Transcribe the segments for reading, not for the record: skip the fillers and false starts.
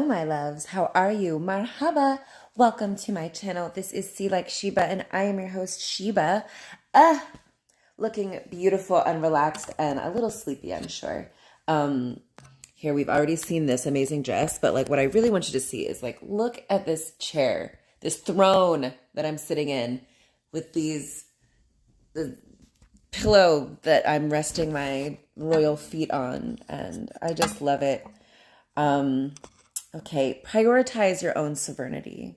my loves. How are you? Marhaba. Welcome to my channel. This is See Like Sheba, and I am your host, Sheba. Looking beautiful and relaxed and a little sleepy, I'm sure. Here, we've already seen this amazing dress, but like what I really want you to see is like, look at this chair, this throne that I'm sitting in with the pillow that I'm resting my royal feet on, and I just love it. Okay, prioritize your own sovereignty.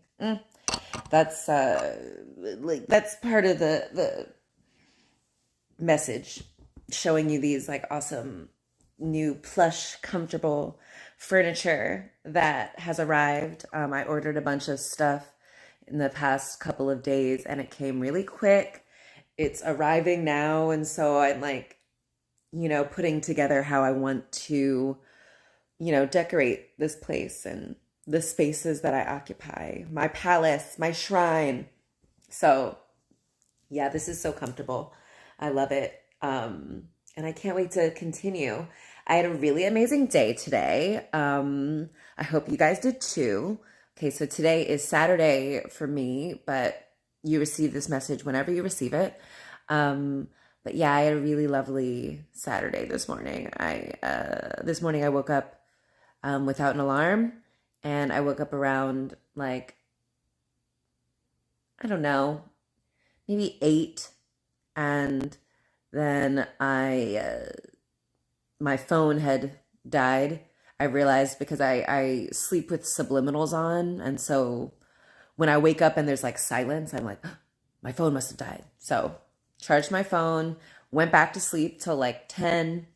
That's that's part of the message, showing you these like awesome new plush, comfortable furniture that has arrived. I ordered a bunch of stuff in the past couple of days, and it came really quick. It's arriving now, and so I'm like, putting together how I want to decorate this place and the spaces that I occupy, my palace, my shrine. So yeah, this is so comfortable. I love it. And I can't wait to continue. I had a really amazing day today. I hope you guys did too. Okay, so today is Saturday for me, but you receive this message whenever you receive it. But yeah, I had a really lovely Saturday this morning. This morning I woke up without an alarm, and I woke up around like, I don't know, maybe 8, and then my phone had died. I realized because I sleep with subliminals on, and so when I wake up and there's like silence, I'm like, oh, my phone must have died. So charged my phone, went back to sleep till like 10.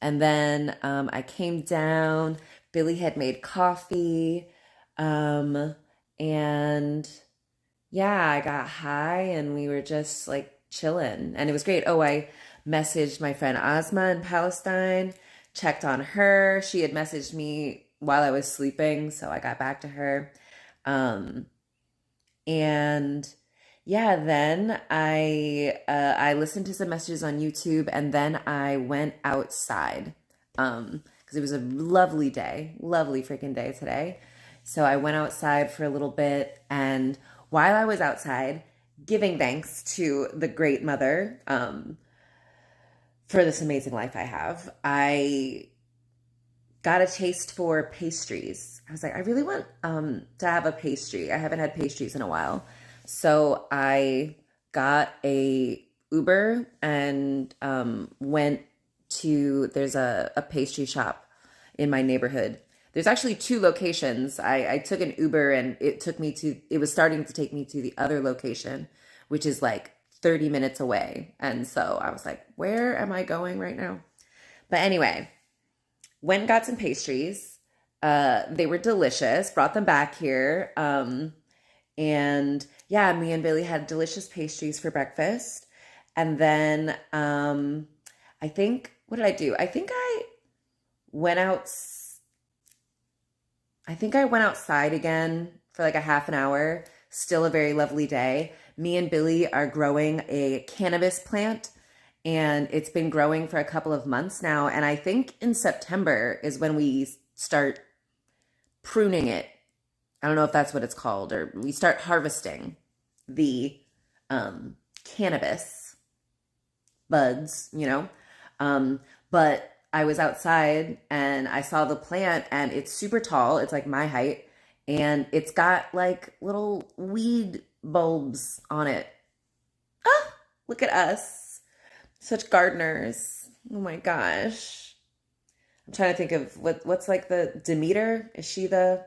And then I came down. Billy had made coffee. And yeah, I got high and we were just like chilling. And it was great. Oh, I messaged my friend Asma in Palestine, checked on her. She had messaged me while I was sleeping, so I got back to her. And yeah, then I listened to some messages on YouTube, and then I went outside because it was a lovely day, lovely freaking day today. So I went outside for a little bit, and while I was outside, giving thanks to the Great Mother for this amazing life I have, I got a taste for pastries. I was like, I really want to have a pastry. I haven't had pastries in a while. So I got a Uber and went to, there's a pastry shop in my neighborhood. There's actually 2 locations. I took an Uber and it was starting to take me to the other location, which is like 30 minutes away. And so I was like, where am I going right now? But anyway, went and got some pastries. They were delicious, brought them back here. And yeah, me and Billy had delicious pastries for breakfast. And then I think, what did I do? I think I went outside again for like a half an hour. Still a very lovely day. Me and Billy are growing a cannabis plant, and it's been growing for a couple of months now. And I think in September is when we start pruning it. I don't know if that's what it's called, or we start harvesting the cannabis buds, but I was outside and I saw the plant, and it's super tall. It's like my height, and it's got like little weed bulbs on it. Ah, look at us. Such gardeners. Oh my gosh. I'm trying to think of what's like the Demeter? Is she the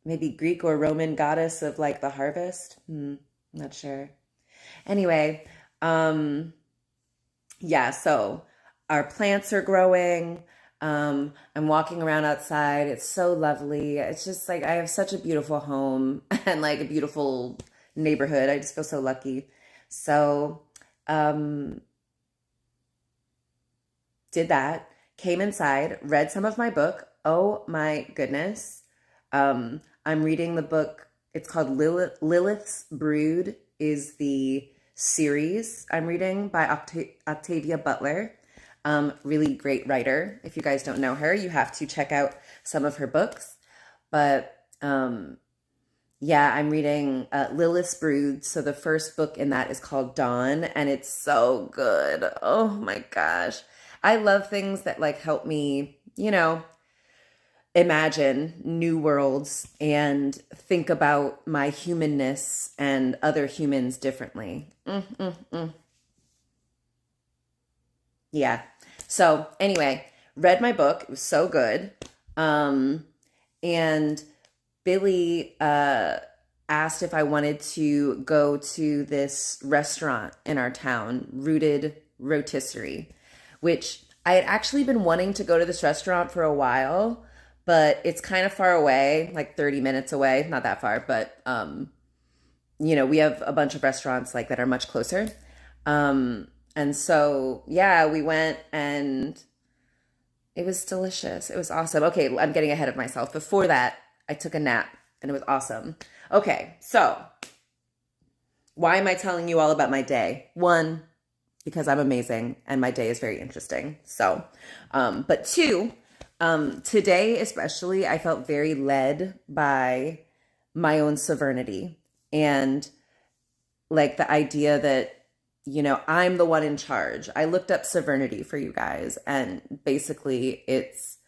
maybe Greek or Roman goddess of like the harvest? Not sure. Anyway, yeah, so our plants are growing. I'm walking around outside. It's so lovely. It's just like I have such a beautiful home and like a beautiful neighborhood. I just feel so lucky. So, did that, came inside, read some of my book. Oh my goodness. I'm reading the book. It's called Lilith's Brood is the series I'm reading by Octavia Butler. Really great writer. If you guys don't know her, you have to check out some of her books. But yeah, I'm reading Lilith's Brood. So the first book in that is called Dawn, and it's so good. Oh my gosh. I love things that like help me, imagine new worlds and think about my humanness and other humans differently. Yeah. So anyway, read my book. It was so good. And Billy asked if I wanted to go to this restaurant in our town, Rooted Rotisserie, which I had actually been wanting to go to this restaurant for a while, but it's kind of far away, like 30 minutes away, not that far, but we have a bunch of restaurants like that are much closer. And so, yeah, we went and it was delicious. It was awesome. Okay, I'm getting ahead of myself. Before that, I took a nap and it was awesome. Okay, so why am I telling you all about my day? One, because I'm amazing and my day is very interesting. So, but two, today especially, I felt very led by my own sovereignty and like the idea that, I'm the one in charge. I looked up sovereignty for you guys, and basically it's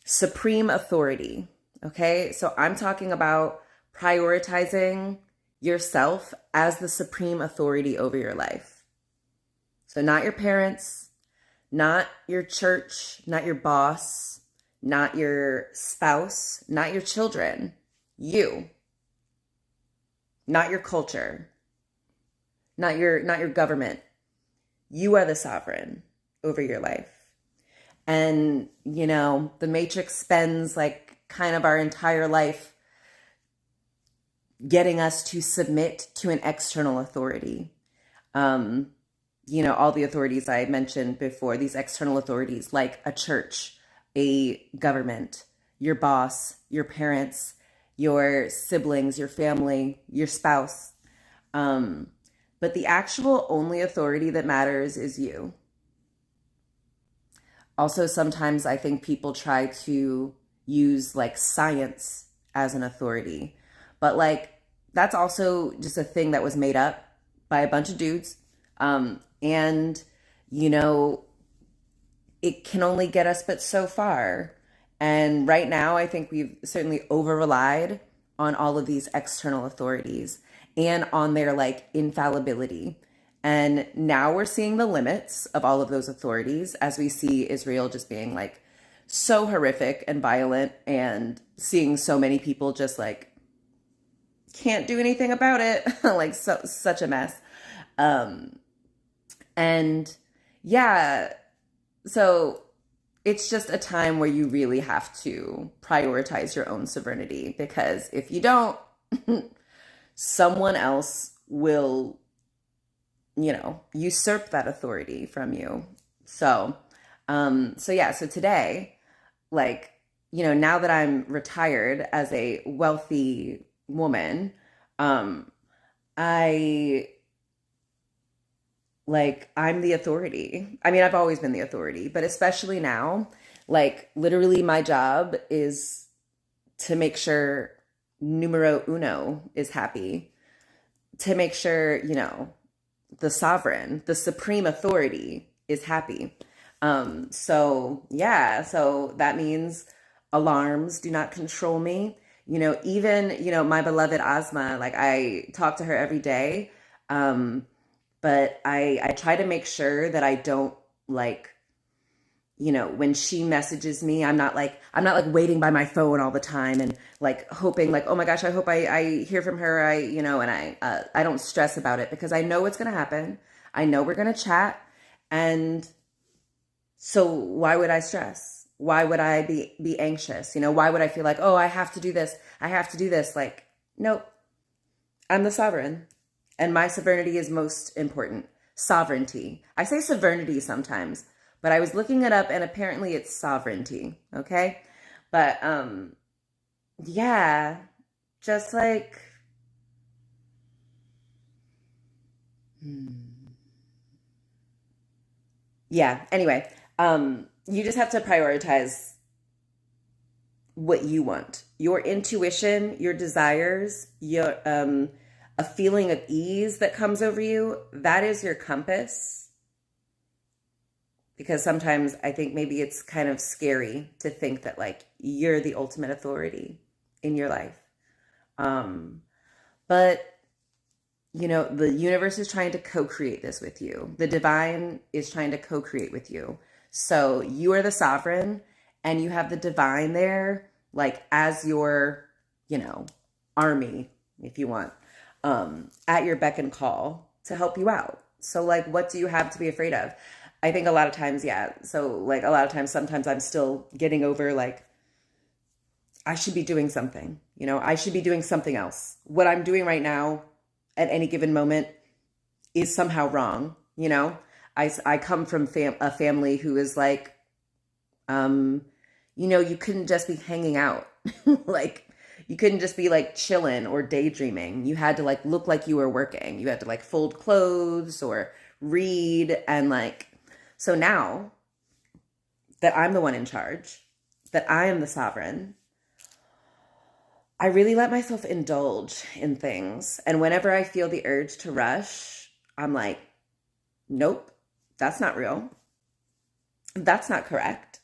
supreme authority. Okay, so I'm talking about prioritizing yourself as the supreme authority over your life. So not your parents, not your church, not your boss, not your spouse, not your children, you, not your culture, not your government. You are the sovereign over your life. And, the Matrix spends like kind of our entire life getting us to submit to an external authority. All the authorities I mentioned before, these external authorities like a church, a government, your boss, your parents, your siblings, your family, your spouse. But the actual only authority that matters is you. Also, sometimes I think people try to use like science as an authority, but like that's also just a thing that was made up by a bunch of dudes. And it can only get us but so far. And right now, I think we've certainly over relied on all of these external authorities and on their like infallibility. And now we're seeing the limits of all of those authorities as we see Israel just being like so horrific and violent, and seeing so many people just like can't do anything about it. Like such a mess. And yeah, so it's just a time where you really have to prioritize your own sovereignty, because if you don't, someone else will, usurp that authority from you. So today, like, now that I'm retired as a wealthy woman, I'm the authority. I mean, I've always been the authority, but especially now, like literally my job is to make sure numero uno is happy, to make sure, the sovereign, the supreme authority is happy. So that means alarms do not control me. Even, my beloved Asma, like I talk to her every day. But I try to make sure that I don't when she messages me, I'm not waiting by my phone all the time and like hoping like, oh my gosh, I hope I hear from her. And I don't stress about it because I know what's going to happen. I know we're going to chat. And so why would I stress? Why would I be anxious? Why would I feel like, oh, I have to do this. I have to do this. Like, nope, I'm the sovereign. And my sovereignty is most important. Sovereignty. I say sovereignty sometimes, but I was looking it up and apparently it's sovereignty. Okay. But, yeah, just like, Yeah. Anyway, you just have to prioritize what you want. Your intuition, your desires, your a feeling of ease that comes over you, that is your compass. Because sometimes I think maybe it's kind of scary to think that like you're the ultimate authority in your life. But you know, the universe is trying to co-create this with you. The divine is trying to co-create with you. So you are the sovereign and you have the divine there, like as your, you know, army, if you want, at your beck and call to help you out. So like, what do you have to be afraid of? I think a lot of times, yeah. So like a lot of times, sometimes I'm still getting over like, I should be doing something, you know, I should be doing something else. What I'm doing right now at any given moment is somehow wrong. You know, I come from a family who is like, you know, you couldn't just be hanging out. Like you couldn't just be like chilling or daydreaming. You had to like look like you were working. You had to like fold clothes or read. And like, so now that I'm the one in charge, that I am the sovereign, I really let myself indulge in things. And whenever I feel the urge to rush, I'm like, nope, that's not real. That's not correct.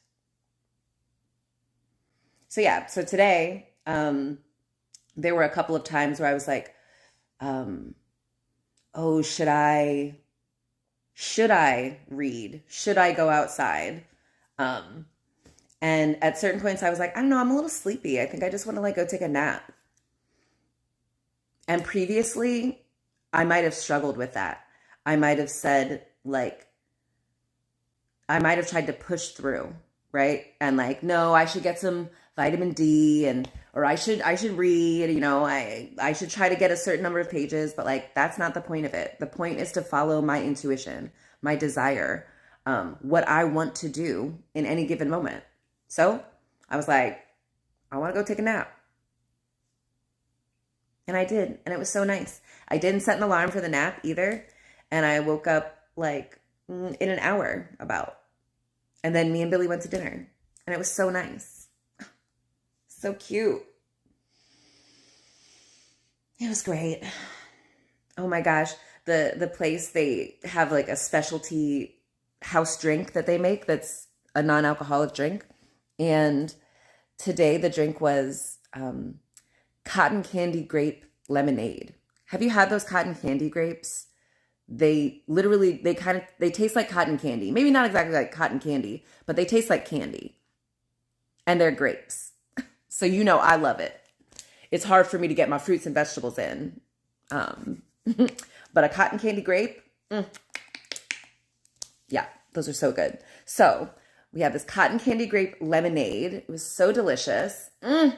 So yeah, so today, there were a couple of times where I was like, oh, should I read? Should I go outside? And at certain points I was like, I don't know, I'm a little sleepy. I think I just want to like go take a nap. And previously I might have struggled with that. I might have said like, I might have tried to push through, right? And like, no, I should get some vitamin D or I should read, you know, I should try to get a certain number of pages, but like, that's not the point of it. The point is to follow my intuition, my desire, what I want to do in any given moment. So I was like, I want to go take a nap. And I did. And it was so nice. I didn't set an alarm for the nap either. And I woke up like in an hour about. And then me and Billy went to dinner. And it was so nice. So cute. It was great. Oh my gosh. The place, they have like a specialty house drink that they make that's a non-alcoholic drink. And today the drink was cotton candy grape lemonade. Have you had those cotton candy grapes? They literally, they taste like cotton candy. Maybe not exactly like cotton candy, but they taste like candy. And they're grapes. So you know I love it. It's hard for me to get my fruits and vegetables in. But a cotton candy grape, yeah, those are so good. So we have this cotton candy grape lemonade. It was so delicious. It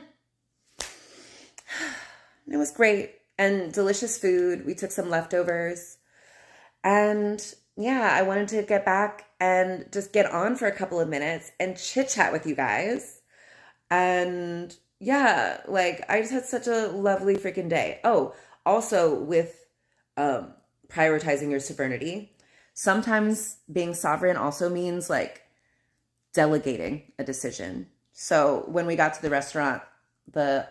was great. And delicious food. We took some leftovers. And yeah, I wanted to get back and just get on for a couple of minutes and chit chat with you guys. And yeah, like I just had such a lovely freaking day. Oh, also with prioritizing your sovereignty, sometimes being sovereign also means like delegating a decision. So when we got to the restaurant, the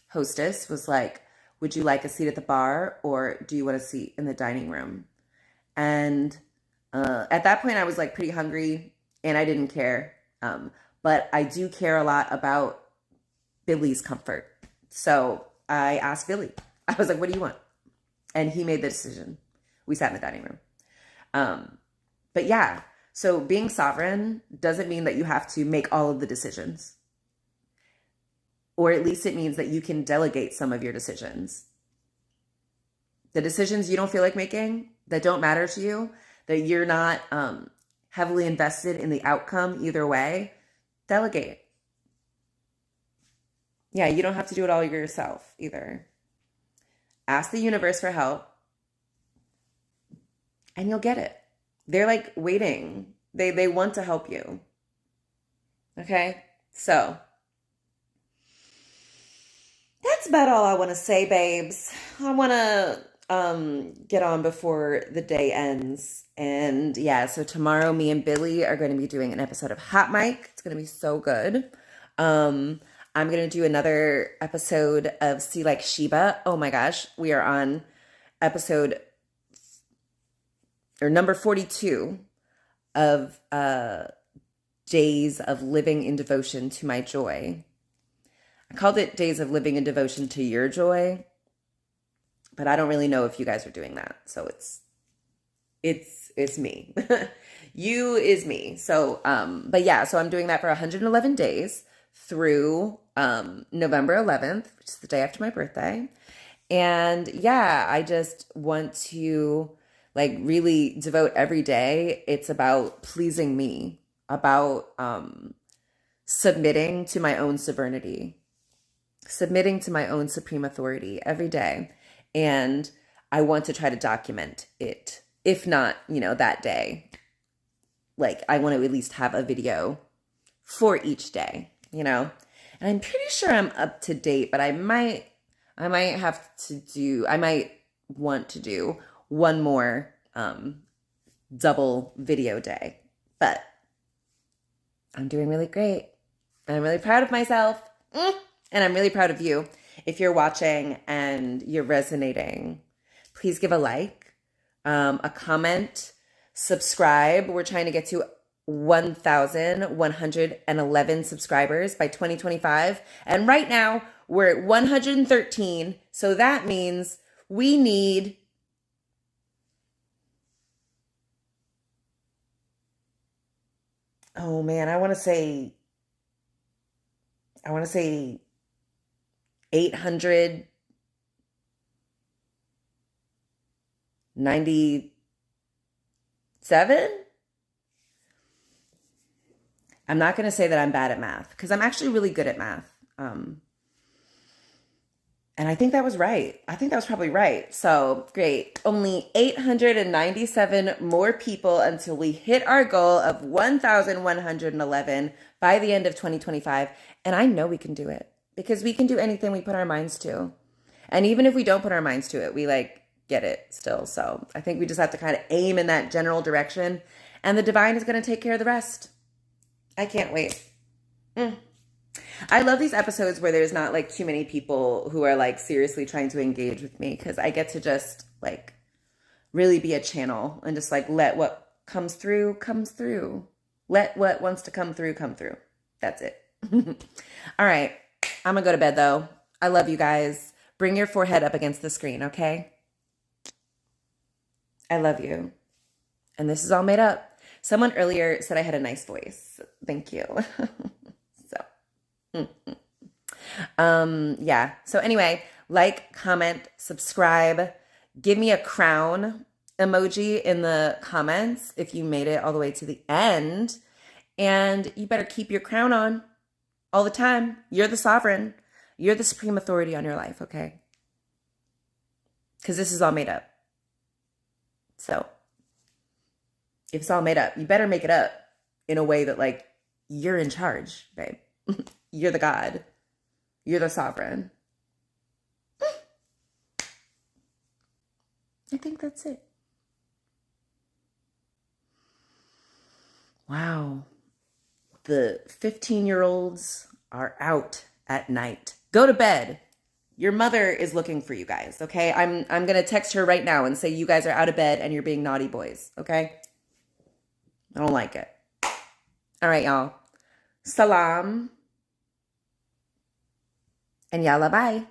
hostess was like, would you like a seat at the bar or do you want a seat in the dining room? And at that point I was like pretty hungry and I didn't care. But I do care a lot about Billy's comfort. So I asked Billy, I was like, what do you want? And he made the decision. We sat in the dining room. But yeah, so being sovereign doesn't mean that you have to make all of the decisions. Or at least it means that you can delegate some of your decisions. The decisions you don't feel like making, that don't matter to you, that you're not heavily invested in the outcome either way, delegate. Yeah, you don't have to do it all yourself either. Ask the universe for help and you'll get it. They're like waiting. They want to help you. Okay? So that's about all I want to say, babes. I want get on before the day ends. And yeah, so tomorrow me and Billy are going to be doing an episode of Hot Mic. It's going to be so good. I'm going to do another episode of See Like Sheba. Oh my gosh, we are on episode or number 42 of Days of Living in Devotion to My Joy. I called it Days of Living in Devotion to Your Joy, but I don't really know if you guys are doing that. So it's me. You is me. So, but yeah, so I'm doing that for 111 days through November 11th, which is the day after my birthday. And yeah, I just want to like really devote every day. It's about pleasing me, about submitting to my own sovereignty, submitting to my own supreme authority every day. And I want to try to document it. If not, that day, like I want to at least have a video for each day, And I'm pretty sure I'm up to date, but I might want to do one more double video day. But I'm doing really great. I'm really proud of myself. And I'm really proud of you. If you're watching and you're resonating, please give a like, a comment, subscribe. We're trying to get to 1,111 subscribers by 2025. And right now we're at 113. So that means we need I want to say 897. I'm not going to say that I'm bad at math because I'm actually really good at math. And I think that was right. I think that was probably right. So great. Only 897 more people until we hit our goal of 1,111 by the end of 2025. And I know we can do it because we can do anything we put our minds to. And even if we don't put our minds to it, we get it still. So I think we just have to kind of aim in that general direction and the divine is going to take care of the rest. I can't wait. I love these episodes where there's not too many people who are seriously trying to engage with me because I get to just really be a channel and just let what comes through. Let what wants to come through. That's it. All right. I'm gonna go to bed though. I love you guys. Bring your forehead up against the screen, okay? I love you. And this is all made up. Someone earlier said I had a nice voice. Thank you. Yeah. So anyway, comment, subscribe, give me a crown emoji in the comments if you made it all the way to the end. And you better keep your crown on all the time. You're the sovereign. You're the supreme authority on your life, okay? Because this is all made up. So if it's all made up, you better make it up in a way that you're in charge, babe. You're the God. You're the sovereign. I think that's it. Wow. The 15-year-olds are out at night. Go to bed. Your mother is looking for you guys, okay? I'm going to text her right now and say you guys are out of bed and you're being naughty boys, okay? I don't like it. All right, y'all. Salam. And yalla bye.